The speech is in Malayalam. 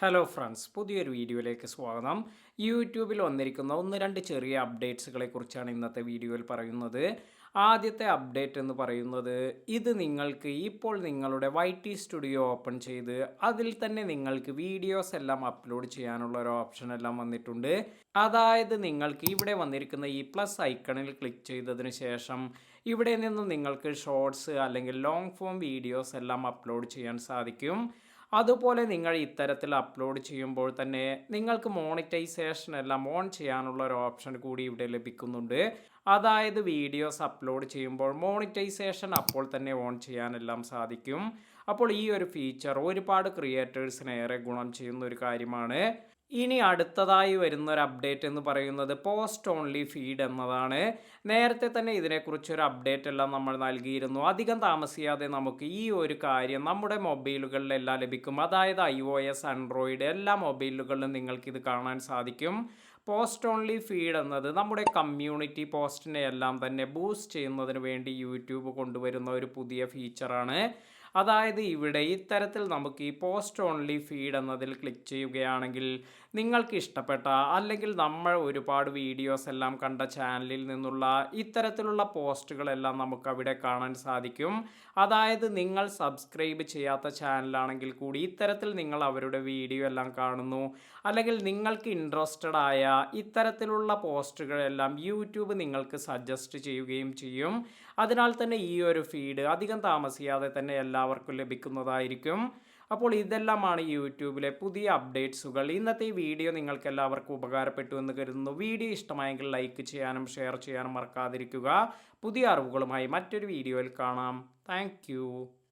ഹലോ ഫ്രണ്ട്സ്, പുതിയൊരു വീഡിയോയിലേക്ക് സ്വാഗതം. യൂട്യൂബിൽ വന്നിരിക്കുന്ന ഒന്ന് രണ്ട് ചെറിയ അപ്ഡേറ്റ്സുകളെ കുറിച്ചാണ് ഇന്നത്തെ വീഡിയോയിൽ പറയുന്നത്. ആദ്യത്തെ അപ്ഡേറ്റ് എന്ന് പറയുന്നത്, ഇത് നിങ്ങൾക്ക് ഇപ്പോൾ നിങ്ങളുടെ YT സ്റ്റുഡിയോ ഓപ്പൺ ചെയ്ത് അതിൽ തന്നെ നിങ്ങൾക്ക് വീഡിയോസ് എല്ലാം അപ്ലോഡ് ചെയ്യാനുള്ള ഒരു ഓപ്ഷൻ എല്ലാം വന്നിട്ടുണ്ട്. അതായത് നിങ്ങൾക്ക് ഇവിടെ വന്നിരിക്കുന്ന ഈ പ്ലസ് ഐക്കണിൽ ക്ലിക്ക് ചെയ്തതിന് ശേഷം ഇവിടെ നിന്നും നിങ്ങൾക്ക് ഷോർട്സ് അല്ലെങ്കിൽ ലോങ് ഫോം വീഡിയോസ് എല്ലാം അപ്ലോഡ് ചെയ്യാൻ സാധിക്കും. അതുപോലെ നിങ്ങൾ ഇത്തരത്തിൽ അപ്ലോഡ് ചെയ്യുമ്പോൾ തന്നെ നിങ്ങൾക്ക് മോണിറ്റൈസേഷൻ എല്ലാം ഓൺ ചെയ്യാനുള്ള ഒരു ഓപ്ഷൻ കൂടി ഇവിടെ ലഭിക്കുന്നുണ്ട്. അതായത് വീഡിയോസ് അപ്ലോഡ് ചെയ്യുമ്പോൾ മോണിറ്റൈസേഷൻ അപ്പോൾ തന്നെ ഓൺ ചെയ്യാനെല്ലാം സാധിക്കും. അപ്പോൾ ഈ ഒരു ഫീച്ചർ ഒരുപാട് ക്രിയേറ്റേഴ്സിന് ഏറെ ഗുണം ചെയ്യുന്ന ഒരു കാര്യമാണ്. ഇനി അടുത്തതായി വരുന്ന ഒരു അപ്ഡേറ്റ് എന്ന് പറയുന്നത് പോസ്റ്റ് ഓൺലി ഫീഡ് എന്നതാണ്. നേരത്തെ തന്നെ ഇതിനെക്കുറിച്ചൊരു അപ്ഡേറ്റ് എല്ലാം നമ്മൾ നൽകിയിരുന്നു. അധികം താമസിയാതെ നമുക്ക് ഈ ഒരു കാര്യം നമ്മുടെ മൊബൈലുകളിലെല്ലാം ലഭിക്കും. അതായത് iOS, ആൻഡ്രോയിഡ് എല്ലാ മൊബൈലുകളിലും നിങ്ങൾക്കിത് കാണാൻ സാധിക്കും. പോസ്റ്റ് ഓൺലി ഫീഡ് എന്നത് നമ്മുടെ കമ്മ്യൂണിറ്റി പോസ്റ്റിനെ എല്ലാം തന്നെ ബൂസ്റ്റ് ചെയ്യുന്നതിന് വേണ്ടി യൂട്യൂബ് കൊണ്ടുവരുന്ന ഒരു പുതിയ ഫീച്ചറാണ്. അതായത് ഇവിടെ ഇത്തരത്തിൽ നമുക്ക് ഈ പോസ്റ്റ് ഓൺലി ഫീഡ് എന്നതിൽ ക്ലിക്ക് ചെയ്യുകയാണെങ്കിൽ നിങ്ങൾക്ക് ഇഷ്ടപ്പെട്ട അല്ലെങ്കിൽ നമ്മൾ ഒരുപാട് വീഡിയോസ് എല്ലാം കണ്ട ചാനലിൽ നിന്നുള്ള ഇത്തരത്തിലുള്ള പോസ്റ്റുകളെല്ലാം നമുക്ക് അവിടെ കാണാൻ സാധിക്കും. അതായത് നിങ്ങൾ സബ്സ്ക്രൈബ് ചെയ്യാത്ത ചാനലാണെങ്കിൽ കൂടി ഇത്തരത്തിൽ നിങ്ങൾ അവരുടെ വീഡിയോ എല്ലാം കാണുന്നു, അല്ലെങ്കിൽ നിങ്ങൾക്ക് ഇൻട്രസ്റ്റഡ് ആയ ഇത്തരത്തിലുള്ള പോസ്റ്റുകളെല്ലാം യൂട്യൂബ് നിങ്ങൾക്ക് സജസ്റ്റ് ചെയ്യുകയും ചെയ്യും. അതിനാൽ തന്നെ ഈ ഒരു ഫീഡ് അധികം താമസിയാതെ തന്നെ എല്ലാവർക്കും ലഭിക്കുന്നതായിരിക്കും. അപ്പോൾ ഇതെല്ലാമാണ് യൂട്യൂബിലെ പുതിയ അപ്ഡേറ്റ്സുകൾ. ഇന്നത്തെ ഈ വീഡിയോ നിങ്ങൾക്ക് എല്ലാവർക്കും ഉപകാരപ്പെട്ടു എന്ന് കരുതുന്നു. വീഡിയോ ഇഷ്ടമായെങ്കിൽ ലൈക്ക് ചെയ്യാനും ഷെയർ ചെയ്യാനും മറക്കാതിരിക്കുക. പുതിയ അറിവുകളുമായി മറ്റൊരു വീഡിയോയിൽ കാണാം. താങ്ക്